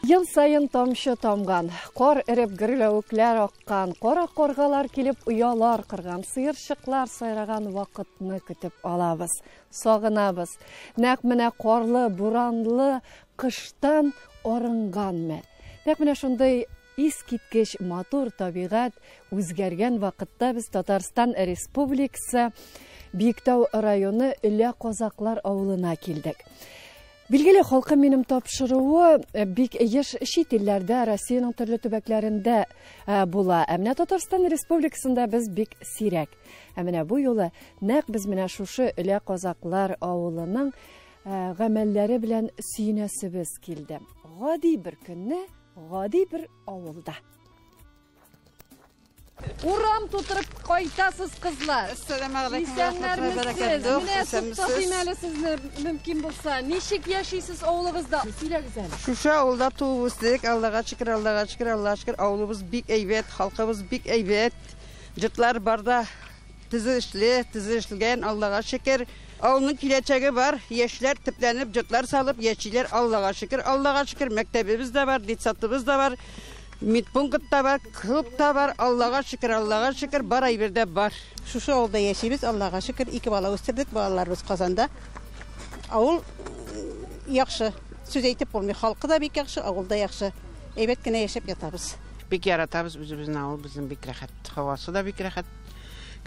Ел сайын тамшы тамган, кар эреп гөрләвекләр аккан, кара каргалар килеп уялар кырган, сыерчыклар сайраган вакытны көтеп алабыз, сагынабыз. Нәкъ менә карлы, буранлы кыштан арынганмы. Нәкъ менә шундый искиткеч матур табигать үзгәргән вакытта без Татарстан Республикасы Биектау районы Үлә Казаклар авылына килдек. Билгеле халкы минем тапшыруы бик еш чит илләрдә, Россиянең төрле төбәкләрендә була. Менә Татарстан Республикасында без бик сирәк. Менә бу юлы нәкъ без менә шушы Үлә Казаклар авылының гамәлләре белән сөенәсебез килде. Гади бер көнне, гади бер авылда. Урам тутырып кайтасыз кызлар. Сезне мөмкин булса, ничек яшисез авылыгызда? Сөйләгез әле. Шушы авылда туып үстек, Аллага шөкер, Аллага шөкер, Аллага шөкер. Авылыбыз бик әйбәт, халкыбыз бик әйбәт. Җытлар барда төзешләгән, Аллага шөкер. Авылның киләчәге бар, яшьләр төпләнеп, җытлар салып яшиләр, Аллага шөкер, Аллага шөкер. Мәктәбебез дә бар, детсатыбыз да бар. Медпункт та бар, клуб та бар, Аллага шөкер, бар әйбердә бар. Шушы авылда яшибез, Аллага шөкер, 2 бала үстердек, балаларыбыз Казанда. Авыл яхшы, сүз әйтеп булмый, халкы да бик яхшы, авылда яхшы. Әйбәт кенә яшәп ятабыз. Бик яратабыз үзебезнең авыл, безнең бик рәхәт, һавасы да бик рәхәт,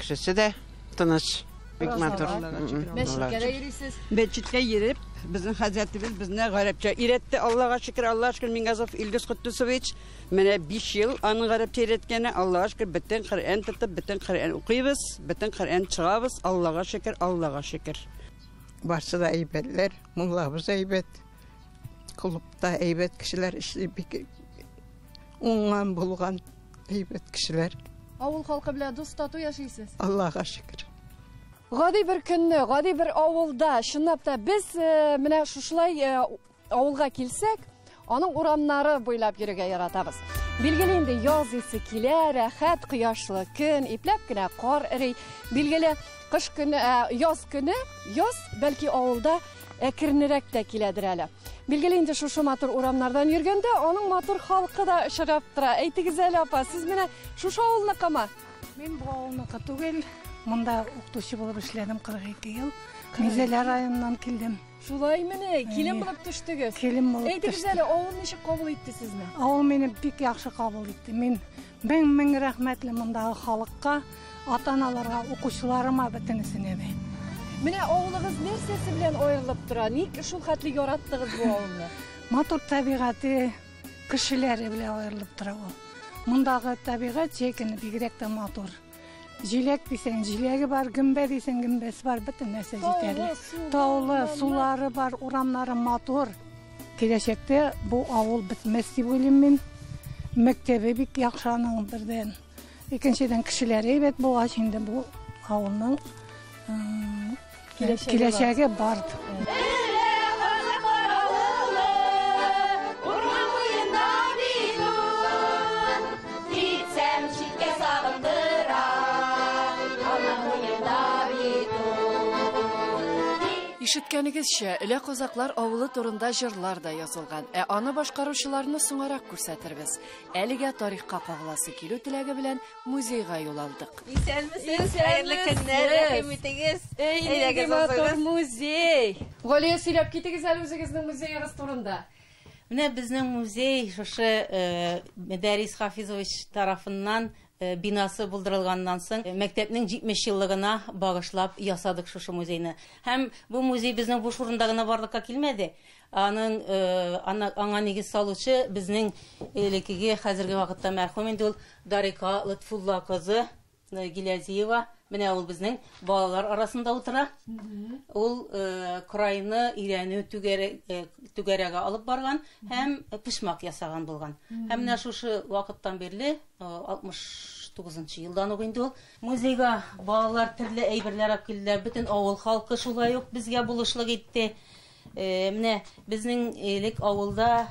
кешесе дә тыныч. Бик матур. Мәчеткә йөрисез. Мәчеткә йөреп, безнең хәзрәтебез безне гарәпчә өйрәтте. Аллага шөкер, Мингазов Илдус Кутусович. Менә 5 ел аны гарәпчә өйрәткәне. Аллага шөкер, бөтен Коръән тотып, бөтен Коръән укыйбыз, бөтен Коръән чыгабыз. Аллага шөкер, Аллага шөкер. Барсы да әйбәтләр, муллабыз әйбәт. Клубта әйбәт кешеләр эшли, бик уңган булган әйбәт кешеләр. Авыл халкы белән дус тату яшисез. Аллага шөкер. Гади бер көнне, гади бер авылда, чынлап та без менә шушылай авылга килсәк, аның урамнары буйлап йөрергә яратабыз. Билгеле инде яз исе килә, рәхәт кояшлы көн, ипләп кенә кар эри. Билгеле кыш көне, яз көне, яз бәлки авылда әкренрәк тә киләдер әле. Билгеле инде шушы матур урамнардан йөргәндә, аның матур халкы да очрап тора. Әйтегез әле, апа, сез менә шушы авылныкымы? Мен бу авылныкы түгел. Монда укытучы булып эшләдем 42 ел. Мизеләр районыннан килдем. Шулай менә, килен булып төштегез. Килен булып төштем. Әйтегез әле, авыл ничек кабул итте сезне? Авыл мине бик яхшы кабул итте. Мен мең рәхмәтле мондагы халыкка, ата-аналарга, укучыларыма бөтенесенә. Менә авылыгыз нәрсәсе белән аерылып тора? Ник шул хәтле яраттыгыз бу авылны? Матур табигаты, кешеләре белән аерылып тора ул. Мондагы табигать җәйкене бигрәк тә матур. Җиләк дисәң, җиләге бар, гөмбә дисәң, гөмбәсе бар, бөтен нәрсә җитәрлек. Таулы, сулары бар, урамнары матур. Киләчәктә бу авыл бетмәс дип уйлыйм мин. Мәктәбе бик яхшы аның бердән. Икенчедән кешеләре әйбәт булгач инде бу авылның киләчәге бар. Ишеткәнегезчә, Үлә Казаклар авылы турында җырлар да язылган. Аны башкаручыларны соңарак күрсәтербез. Әлегә тарихка кагыласы килү теләге белән музейга юл алдык. Исәнмесез, хәерле көннәр, рәхим итегез. Әйдәгез матур музей. Галия, сөйләп китегез әле үзегезнең музейегыз турында. Менә безнең музей шушы Мәдәрис Хафизович тарафыннан бинасы булдырылганнан соң мәктәпнең 70 еллыгына багышлап ясадык шушы музейны. Һәм бу музей безнең буш урында гына барлыкка килмәде. Аңа нигез салучы безнең элекеге хәзерге вакытта мәрхүм инде ул Дарика Латфулла кызы Гилязиева. Менә ул безнең балалар арасында утыра. Ул крайны өйрәнү түгәрәгә алып барган һәм пишмак ясаган булган. Һәм менә шушы вакыттан бирле 69 елдан ук инде ул музейга балалар төрле әйберләр алып килделәр. Бөтен авыл халкы шулай ук безгә булышлык итте. Менә безнең элек авылда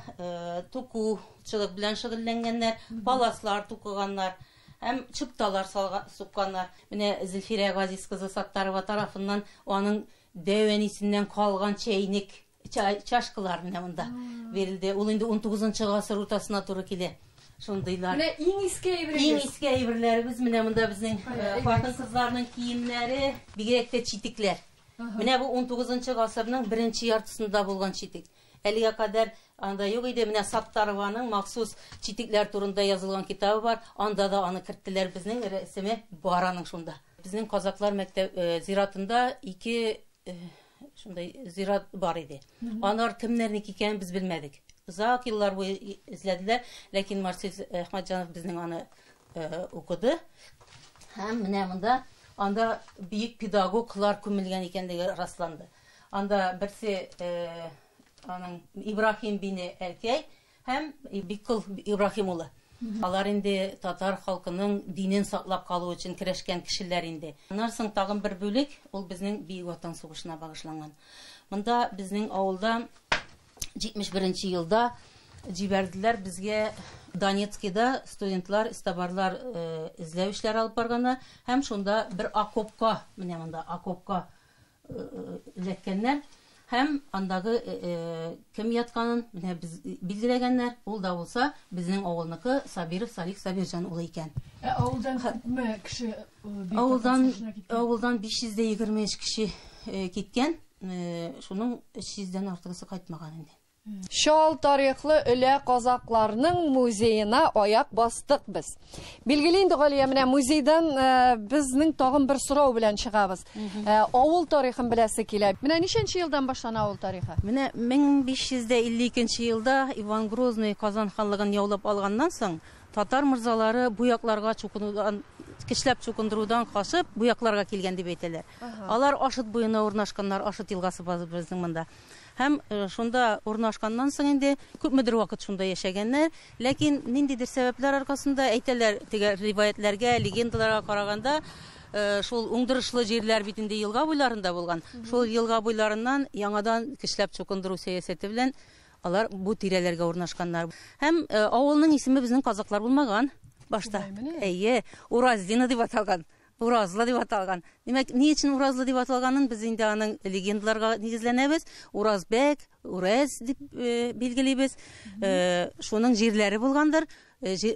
тукучылык белән шөгыльләнгәннәр, паласлар тукыганнар. Һәм чыпталар сукканнар. Менә Зөлфирә Газиз кызы Саттарова тарафыннан аның дәвәнисеннән калган чәйник чашкалар менә монда verildi. Ул инде 19-нчы гасыр уртасына туры килә. Шундыйлар. Менә иң иске әйберегез. Иң иске әйберләребез менә монда безнең хатын кызларның киемнәре, бигрәк тә читекләр. Менә бу 19-нчы гасырның 1нче яртысында булган читек. Әлегә кадәр анда юк иде. Менә Саттарованың махсус читекләр турында язылган китабы бар. Анда да аны керттеләр, безнең рәсеме бар аның шунда. Безнең казаклар мәктәп зиратында 2 шундай зират бар иде. Алар кемнәрнеке икәнен без белмәдек. Узак еллар буе эзләделәр, ләкин Марсель Әхмәтҗанов безнең аны укыды. Һәм менә монда анда бөек педагоглар күмелгән икәнлеге расланды. Анда берсе аның Ибрахим бине Әлкәй һәм Бикул Ибрахим улы. Алар инде татар халкының динен саклап калу өчен көрәшкән кешеләр инде. Аннан соң тагын бер бүлек, ул безнең Бөек Ватан сугышына багышланган. Монда безнең авылда 71нче елда җибәрделәр безгә Донецкида студентлар, истабарлар эзләү эшләре алып барганда һәм шунда бер окопка, менә монда окопка эләккәннәр. Һәм андагы кем ятканын менә без билгеләгәннәр. Ул да булса безнең авылныкы Сабиров Салих Сабирҗан улы икән. Авылдан күпме кеше Авылдан 523 кеше киткән. Шуның 300дән артыгысы кайтмаган инде. Шал тарихлы үлә казакларның музеена аяк бастык без. Билгеле инде Галия, менә музейдан безнең тагын бер сорау белән чыгабыз. Авыл тарихын беләсе килә. Менә ничәнче елдан башлана авыл тарихы? Менә 1552 елда Иван Грозный Казан ханлыгын яулап алганнан соң татар мырзалары бу якларга чукынудан, кишләп чукындырудан кашып, бу якларга килгән дип әйтәләр. Алар Ашыт буена урнашканнар, Ашыт елгасы бар безнең монда. Һәм шунда урнашканнан соң инде күпмедер вакыт шунда яшәгәннәр, ләкин ниндидер сәбәпләр аркасында әйтәләр, теге риваятләргә, легендаларга караганда, шул уңдырышлы җирләр бит инде елга буйларында булган. Шул елга буйларыннан яңадан кишләп чукындыру сәясәте белән алар бу тирәләргә урнашканнар. Һәм авылның исеме безнең казаклар булмаган башта. Әйе, Уразлина дип аталган. Уразлы дип аталган. Димәк, ни өчен Уразлы дип аталганын без инде аның легендаларга нигезләнәбез. Уразбек, Ураз дип билгелибез. Шуның җирләре булгандыр.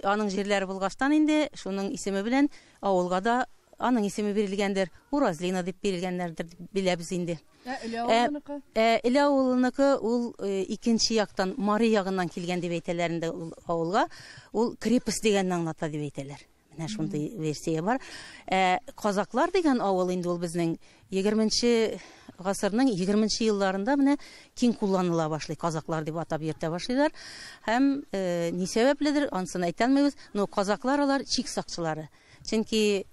Аның җирләре булгаштан инде шуның исеме белән авылга да аның исеме бирелгәндер. Уразлина дип бирелгәннәрдер дип беләбез инде. Илә авылыныкы ул икенче яктан, Мари ягыннан килгән дип әйтәләр инде авылга. Ул крепость дигәнне аңлата дип әйтәләр. Менә шундый версия бар. Казаклар дигән авыл инде ул безнең 20нче гасырның 20нче елларында менә киң кулланыла башлый. Казаклар дип атап йөртә башлыйлар. Һәм ни сәбәпледер, анысын әйтә алмыйбыз, но казаклар алар чик сакчылары. Чөнки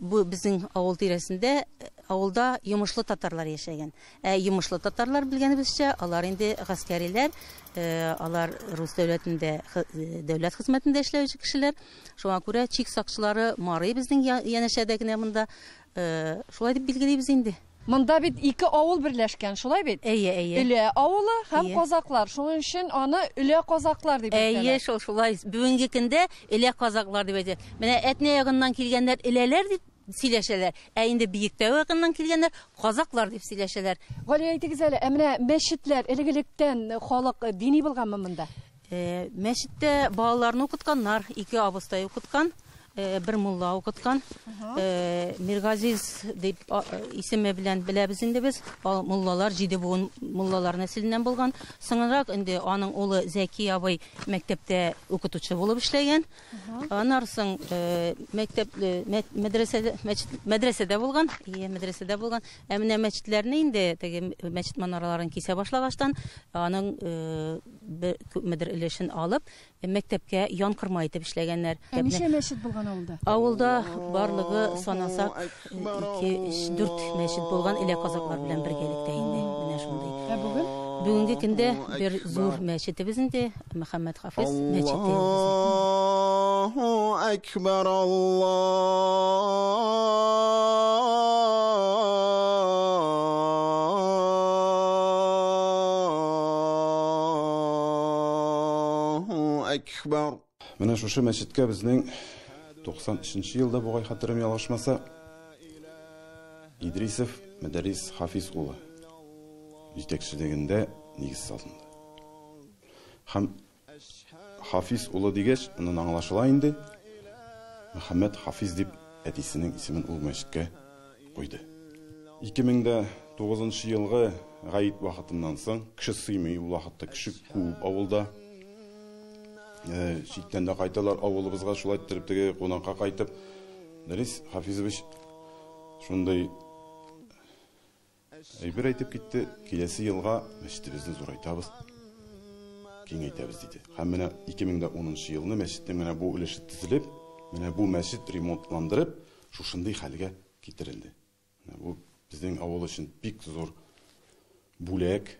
бу безнең авыл тирәсендә авылда йомышлы татарлар яшәгән. Йомышлы татарлар белгәнебезчә, алар инде гаскәриләр, алар рус дәүләтендә дәүләт хезмәтендә эшләүче кешеләр. Шуңа күрә чик сакчылары Мари безнең янәшәдә генә монда шулай дип билгелибез инде. Монда бит 2 авыл берләшкән, шулай бит? Әйе. Үлә авылы һәм казаклар. Шуның өчен аны Үлә казаклар дип әйтәләр. Әйе, шулай. Бүгенге көндә Үлә казаклар дип әйтәләр. Менә Әтнә ягыннан килгәннәр Үләләр дип сөйләшәләр. Инде Биектау ягыннан килгәннәр казаклар дип сөйләшәләр. Галия, әйтегез әле, менә мәчетләр элегелектән халык дини булганмы монда? Мәчеттә балаларны укытканнар, 2 абыстай укыткан. Bir mulla укыткан. Миргазиз дип исеме белән беләбез инде без. Муллалар 7 буын муллалар нәселеннән булган. Соңрак инде аның улы Зәки абый мәктәптә укытучы булып эшләгән. Аннан соң мәдрәсәдә булган. Мәдрәсәдә булган. Менә мәчетләрне инде теге мәчет манараларын кисә башлагаштан аның күпмедер өлешен алып мәктәпкә янкырма итеп эшләгәннәр. Ничә мәчет булган авылда? Авылда барлыгы санасак 2-4 мәчет булган, Илә казаклар белән бергәлектә инде. Менә шундый. Бүгенге көндә бер зур мәчетебез инде, Мөхәммәд Хафиз мәчете. Аллаһу акбар, Аллаһу акбар. Менә шушы мәчеткә безнең 93 елда бугай хәтерем ялгышмаса Идрисов Мәдәрис Хафиз улы жетекшілігінде негіз салынды. Һәм Хафиз ұлы дегеш, оның аңлашылайынды, Мөхәммәд Хафиз деп әтисінің исемен ул мәчеткә қойды. 2009 елғы ғайып вақытынан соң, кіші сыймай, ул вақытта кіші көп ауылда, шиттен де қайталар ауылыбызға шулай тіріптіге қонаққа қайтып, Дәрес Хафизович шундай әйбір айтып кетті, келесі елға мәчетебізді зурайтабыз, кеңейтабыз дейді. Һәм менә 2010 елны мәчеттә менә бу өлеше тизилеп, менә бу мәчет ремонтландырып, шушындай хәлгә китерелде. Бу безнең авыл өчен бик зур бүләк.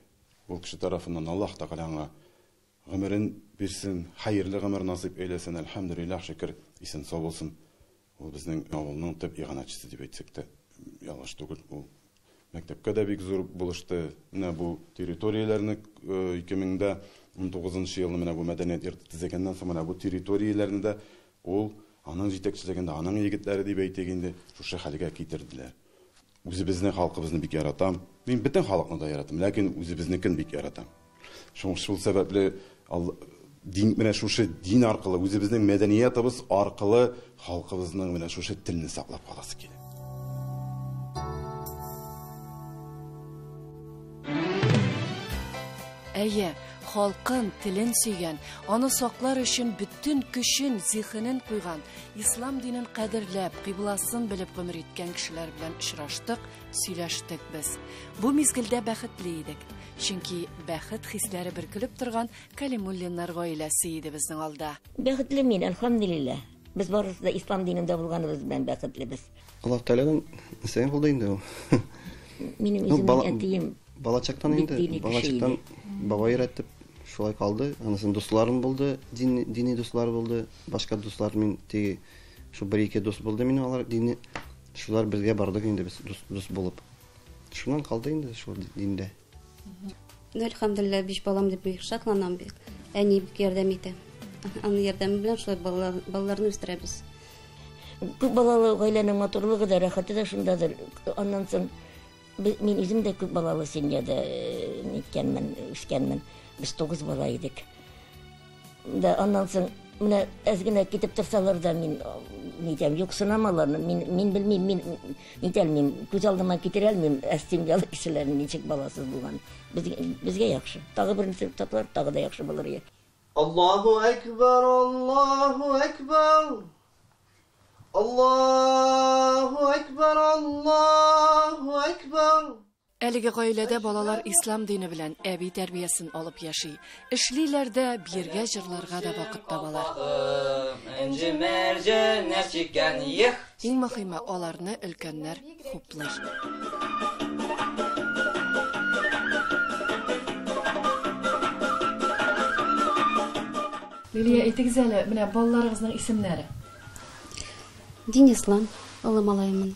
Бу кеше тарафыннан Аллаһ Тәгаләгә гомерен бирсен, хәерле гомер насыйп әйләсен, әлхәмдүлиллаһ, шөкер, исән сау булсын. Ул безнең авылның төп иганатчысы дип әйтсәк тә ялгыш түгел. Ул мәктәпкә дә бик зур булышты. Менә бу территорияләрне 2019 елны менә бу мәдәният йорты төзегәннән соң менә бу территорияләрне дә ул аның җитәкчелегендә, аның егетләре дип әйтик инде, шушы хәлгә китерделәр. Үзебезнең халкыбызны бик яратам. Мин бөтен халыкны да яратам, ләкин үзебезнекен бик яратам. Шул сәбәпле дин менә шушы дин аркылы, үзебезнең мәдәниятыбыз аркылы халкыбызның менә шушы телне саклап каласы килә. Әйе, халкын, телен сөйгән, аны саклар өчен бүтән көчен, зихенен куйган, ислам динен кадерләп, кыйбласын белеп гомер иткән кешеләр белән очраштык, сөйләштек без. Бу мизгелдә бәхетле идек. Чөнки бәхет хисләре биркелеп торган Калимуллиннар гаиләсе иде безнең алда. Бәхетле мин, әлхәмдүлиллаһ. Без барысы да ислам динендә булганыбыз белән бәхетлебез. Аллаһ Тәгаләнең сәйен булды инде ул. Минем үземнең әтием балачактан инде, балачактан бабай өйрәтеп шулай калды. Анысын дусларым булды, дини дуслар булды. Башка дуслар мин теге шу бер-ике дус булды минем, алар дини. Шулар безгә бардык инде без дус булып. Шуннан калды инде шул диндә. Әлхәмдүлиллаһ, 5 балам дип бик шатланам бик. Әни бик ярдәм итә. Аның ярдәме белән шулай балаларны үстерәбез. Күп балалы гаиләнең матурлыгы да, рәхәте дә шундадыр. Аннан соң мин үзем дә күп балалы семьяда ниткәнмен, үскәнмен. Без 9 бала идек. Да аннан соң менә әзгенә китеп торсалар да мин нитәм, юксынамаларны. Мин белмим, мин нитәлмим, күз алдыма китерә алмыйм семьялы кешеләрнең ничек баласыз булган. Безгә яхшы. Тагы беренче татлар тагы да яхшы булыр иде. Аллаһу акбар, Аллаһу акбар. Аллаһу акбар, Аллаһу акбар. Әлеге гаиләдә балалар ислам дине белән әби тәрбиясен алып яши. Эшлиләр дә, биргә җырларга да вакыт табалар. Иң мөһиме, аларны өлкәннәр хуплый. Лилия, әйтегез әле, менә балаларыгызның исемнәре. Денислам, улым малаймын.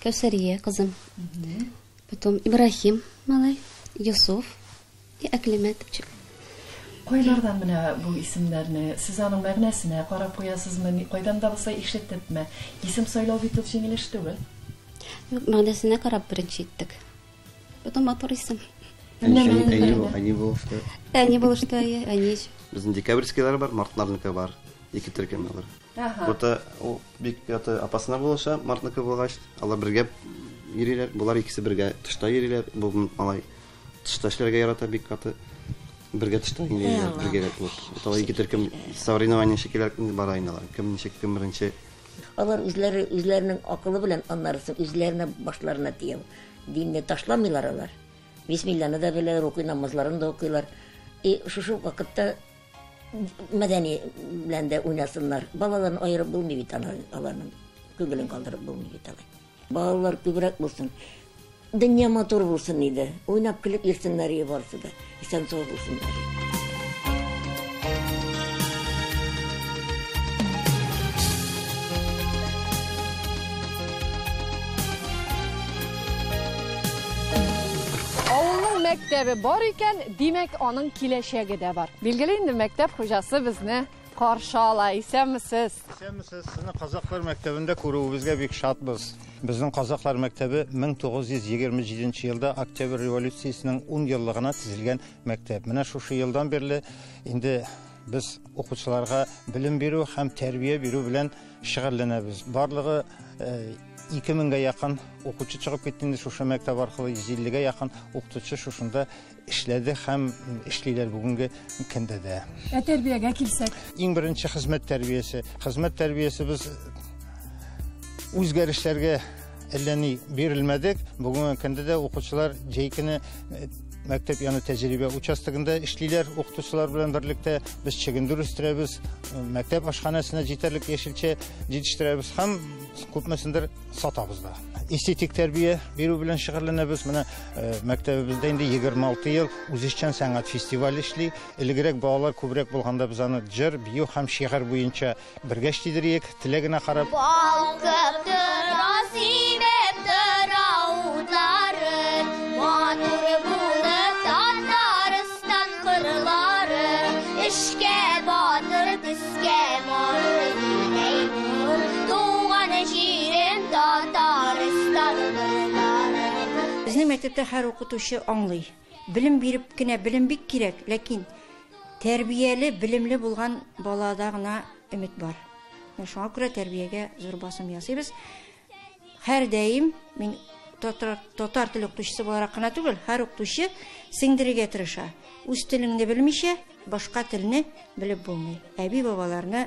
Кәүсәрия кызым. Потом Ибрахим малай, Юсуф и Аклиматовчик. Кайлардан менә бу исемнәрне, сез аның мәгънәсенә карап куясызмы? Кайдан да булса ишеттепме? Исем сайлау бит ул җиңелеш түгел. Мәгънәсенә карап беренче иттек. Потом матур исем. Они булышты. Они булышты, они. Безнең декабрьскийлар бар, мартларныкы бар. Ике төркемнәр. Бута ул бик опасно булыша, мартныкы булгач, алар бергә йөриләр, булар икесе бергә тышта йөриләр. Бу малай тышта эшләргә ярата бик каты. Бергә тышта йөриләр, бергә булып. Тала ике төркем соревнование шикелләр бар айналар. Кем ничек кем беренче. Алар үзләренең акылы белән аннарысы үзләренә башларына тия. Динне ташламыйлар алар. Бисмиллахны да беләләр, укый намазларын да укыйлар. Шушы вакытта мәдәни белән дә уйнасыннар. Балаларны аерып булмый бит аларның. Күңелен калдырып булмый бит алар. Балалар күбрәк булсын. Дөнья матур булсын иде. Уйнап көлеп йөрсеннәр барсы да. Исән сау булсыннар. Мәктәбе бар икән, димәк аның киләчәге дә бар. Билгеле инде мәктәп хуҗасы безне каршы ала. Исәнмесез? Исәнмесез. Сезне Казаклар мәктәбендә күрүебезгә бик шатбыз. Безнең Казаклар мәктәбе 1927 елда Октябрь революциясенең 10 еллыгына төзелгән мәктәп. Менә шушы елдан бирле инде biz укучыларга билим берүү һәм тәрбия берүү белән шөгыльләнәбез. Барлыгы 2000-гә якын укучы чыгып китте шушы мәктәп аркылы 150-гә якын укытучы шушында эшләде һәм эшлиләр бүгенге көндә дә. Тәрбиягә килсәк, иң беренче хезмәт тәрбиясе. Хезмәт тәрбиясе без үзгәрешләргә әллә ни бирелмәдек. Бүгенге көндә дә укучылар җәйкене мәктәп яны тәҗрибә участогында эшлиләр, укытучылар белән берлектә без чыгындыр үстерәбез, мәктәп ашханасына җитәрлек яшелчә җитештерәбез һәм күпмәсендер сатабыз да. Эстетик тәрбия бирү белән шөгыльләнәбез. Менә мәктәбебездә инде 26 ел үзешчән сәнгать фестивале эшли. Элегрәк балалар күбрәк булганда biz аны җыр, бию һәм шигырь буенча бергә эшлидек, теләгенә карап. Безнең мәктәптә һәр укытучы аңлый. Билим биреп кенә билим бик кирәк, ләкин тәрбияле, билимле булган балада гына өмет бар. Шуңа күрә тәрбиягә зур басым ясыйбыз. Һәр даим мин татар теле укытучысы буларак кына түгел, һәр укытучы сеңдерергә тырыша. Үз теленне белмичә, башка телне белеп булмый. Әби бабаларның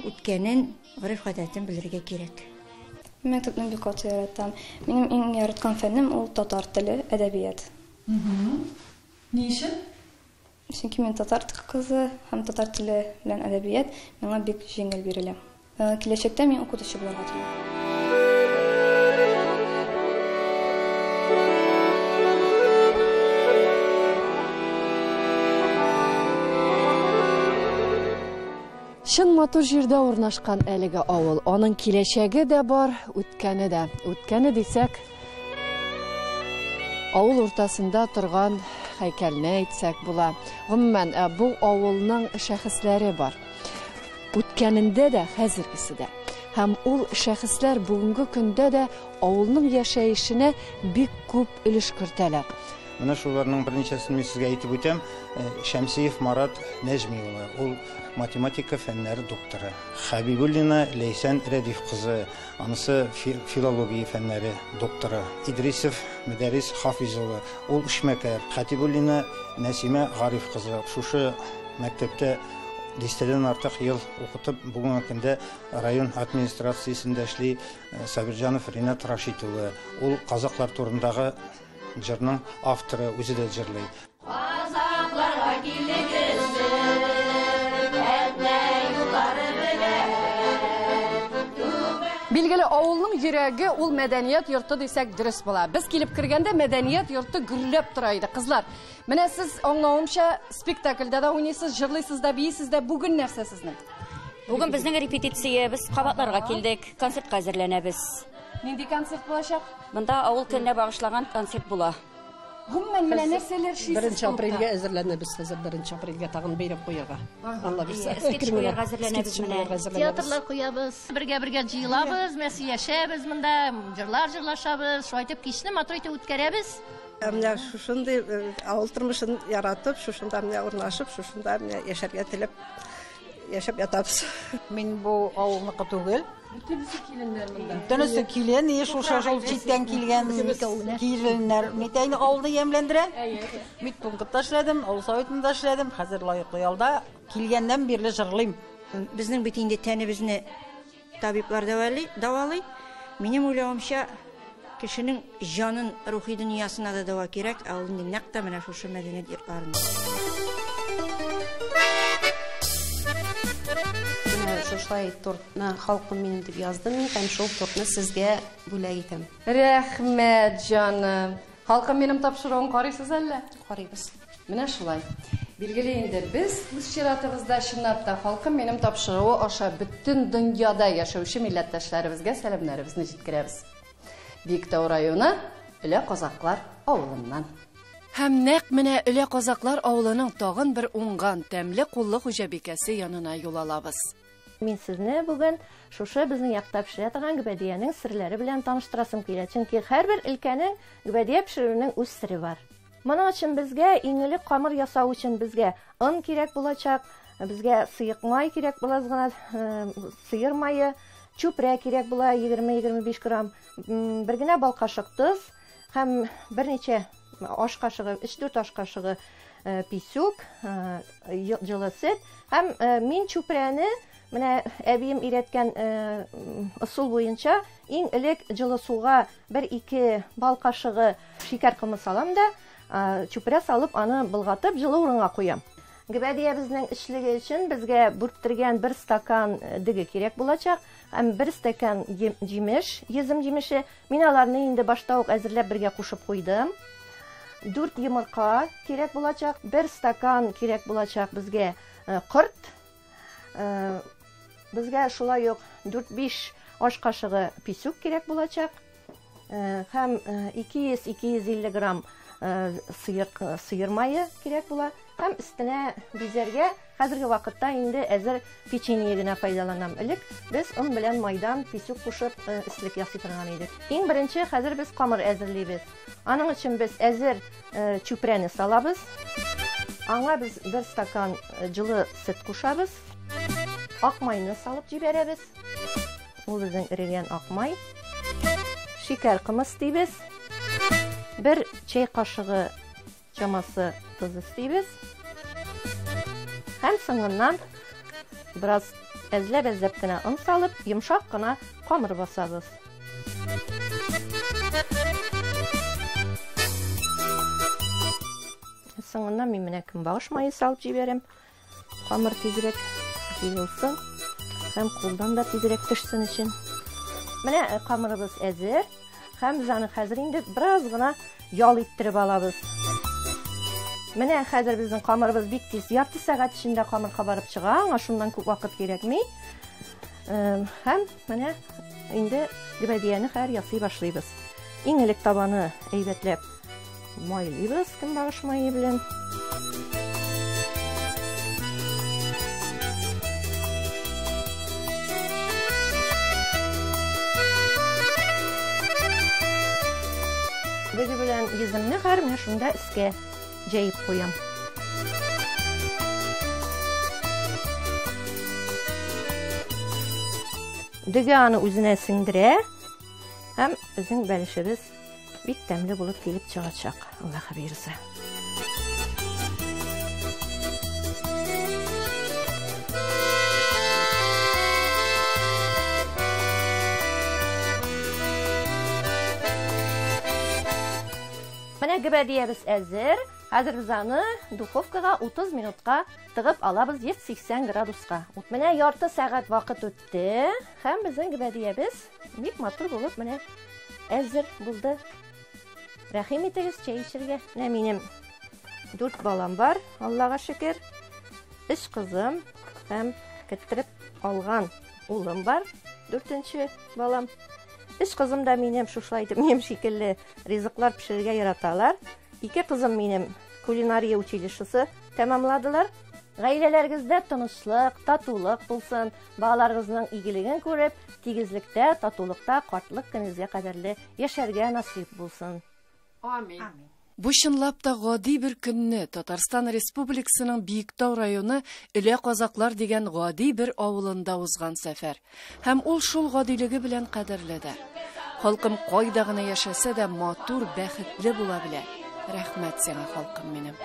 үткәнен, гырыф-гадәтен белергә кирәк. Мәктәпне бик каты яратам. Минем иң яраткан фәннем ул татар теле, әдәбият. Ни өчен? Чөнки мин татар кызы һәм татар теле белән әдәбият миңа бик җиңел бирелә. Киләчәктә мин укытучы булырга телим. Шын матур җирдә урнашкан әлеге авыл, аның киләчәге дә бар, үткәне дә. Үткәне дисәк, авыл уртасында торган һәйкәлне әйтсәк була. Гомумән, бу авылның шәхесләре бар. Үткәнендә дә, хәзергесе дә. Һәм ул шәхесләр бүгенге көндә дә авылның яшәешенә бик күп өлеш кертәләр. Менә шуларның берничәсен мин сезгә әйтеп үтәм. Шәмсиев Марат Нәҗми улы, ул математика фәннәре докторы. Хәбибуллина Ләйсән Рәдиф кызы, анысы филология фәннәре докторы. Идрисов Мөдәррис Хафиз улы, ул эшмәкәр. Хәтибуллина Нәсимә Гариф кызы, шушы мәктәптә дистәдән артык ел укытып, бүгенге көндә район администрациясендә эшли. Сабирҗанов Ринат Рашид улы, ул казаклар турындагы җырның авторы, үзе дә җырлый. Казакларга килегез, әтнә юллары белән. Билгеле, авылның йөрәге ул мәдәният йорты дисәк дөрес була. Без килеп кергәндә мәдәният йорты гөрләп тора иде. Кызлар, менә сез аңлавымча спектакльдә дә уйныйсыз, җырлыйсыз да, бийсез дә. Бүген нәрсә сезнең? Бүген безнең репетициябез, кабатларга килдек, концертка әзерләнәбез. Нинди концерт булачак? Монда авыл көненә багышлаган концерт була. Гомумән менә нәрсәләр эшлисез? 1 апрельгә әзерләнәбез, хәзер 1 апрельгә тагын бәйрәм куярга. Алла бирсә. Скетчлар әзерләнәбез менә. Театрлар куябыз, бергә җыелабыз, мәсә яшәбез монда, җырлар җырлашабыз, шулай итеп кичне матур итеп үткәрәбез. Менә шушындый авыл тормышын яратып, шушында менә урнашып, шушында менә яшәргә теләп яшәп ятабыз. Мин бу авылныкы түгел. Бүтәнесе киленнәр монда. Бүтәнесе килен, шушы шул читтән килгән киленнәр. Митәйне авылда ямләндерә. Мит пунктта эшләдем, авыл советында эшләдем. Хәзер лаеклы ялда килгәннән бирле җырлыйм. Безнең бит инде тәнебезне табиблар давалый. Минем уйлавымча, кешенең җанын, рухи дөньясына да дава кирәк, ә ул нәкъ тә менә шушы мәдәният йортларында. Шулай тортны халкым минем дип яздым, һәм шул тортны сезгә бүләк итәм. Рәхмәт, җаным. Халкым минем тапшыруын карыйсыз әллә? Карыйбыз. Менә шулай. Билгеле инде без үз чиратыбызда чынлап та халкым минем тапшыруы аша бөтен дөньяда яшәүче милләттәшләребезгә сәламнарыбызны җиткерәбез. Биектау районы Үлә Казаклар авылыннан. Һәм нәкъ менә Өле Казаклар авылының тагын бер уңган тәмле куллы хуҗабикәсе янына юл алабыз. Мин сезне бүген шушы безнең якта пешерә торган гөбәдиянең серләре белән таныштырасым килә. Чөнки һәрбер өлкәнең гөбәдия пешерүнең үз сере бар. Моның өчен безгә иң элек камыр ясау өчен безгә ын кирәк булачак, безгә сыек май кирәк була, сыер майы, чүпрә кирәк була 20-25 грамм, бер генә бал кашык тоз һәм берничә аш кашыгы, 3-4 аш кашыгы писюк, җылы сөт һәм мин чүпрәне менә әбием өйрәткән ысул буенча иң элек җылы суга 1-2 бал кашыгы шикәр кымы салам да чүпрә салып аны былгатып җылы урынга куям. Гөбәдиябезнең эшлеге өчен безгә бүрттергән 1 стакан диге кирәк булачак һәм 1 стакан җимеш, йөзем җимеше. Мин аларны инде башта ук әзерләп бергә кушып куйдым. 4 йомырка кирәк булачак, 1 стакан кирәк булачак безгә кырт. Безгә шулай ук 4-5 аш кашыгы писюк кирәк булачак һәм 200-250 грамм сыер майы кирәк була. Һәм өстенә бизәргә хәзерге вакытта инде әзер печенье генә файдаланам. Элек без ун белән майдан писюк кушып ислек ясый торган идек. Иң беренче хәзер без камыр әзерлибез. Аның өчен без әзер чүпрәне салабыз. Аңа без 1 стакан җылы сөт кушабыз. Ак майны салып җибәрәбез. Ул безнең эрегән ак май. Шикәр кымыз дибез. 1 чәй кашыгы чамасы туз istəyimiz. Һәм соңыннан biraz əzləb кенә ун салып, йомшак кына камыр басабыз. Соңыннан мин менә көнбагыш майы салып җибәрәм. Камыр тизрәк җыелсын һәм кулдан да тизрәк пешсен өчен. Менә камырыбыз әзер. Һәм без аны хәзер инде biraz гына ял иттереп алабыз. Менә хәзер безнең камырыбыз бик тиз, ярты сәгать эчендә камыр кабарып чыга, аңа шундан күп вакыт кирәкми. Һәм менә инде гөбәдияне хәзер ясый башлыйбыз. Иң элек табаны әйбәтләп майлыйбыз көнбагыш майы белән. Диге белән йөземне хәзер менә шунда искә җәйеп куям. Диге аны үзенә сеңдерә һәм безнең бәлешебез бик тәмле булып килеп чыгачак. Аллаһ бирсә. Менә гөбәдиябез әзер. Хәзер без аны духовкага 30 минутка тыгып алабыз 180 градуска. Менә ярты сәгать вакыт үтте һәм безнең гөбәдиябез бик матур булып менә әзер булды. Рәхим итегез чәй эчәргә. Менә минем 4 балам бар, Аллага шөкер. 3 кызым һәм китереп алган улым бар, 4нче балам. 3 кызым да минем шушлай итеп минем шикелле ризыклар пешерергә яраталар. 2 кызым минем кулинария училищесы тәмамладылар. Гаиләләрегездә тынычлык, татулык булсын, балаларыгызның игелеген күреп, тигезлектә, татулыкта, картлык көнегезгә кадәрле яшәргә насыйп булсын. Амин. Бу чынлап та гади бер көнне Татарстан Республикасының Биектау районы Өле Казаклар дигән гади бер авылында узган сәфәр. Һәм ул шул гадилеге белән кадерләде. Халкым кайда гына яшәсә дә матур, бәхетле була белә. Рәхмәт сиңа, халкым минем.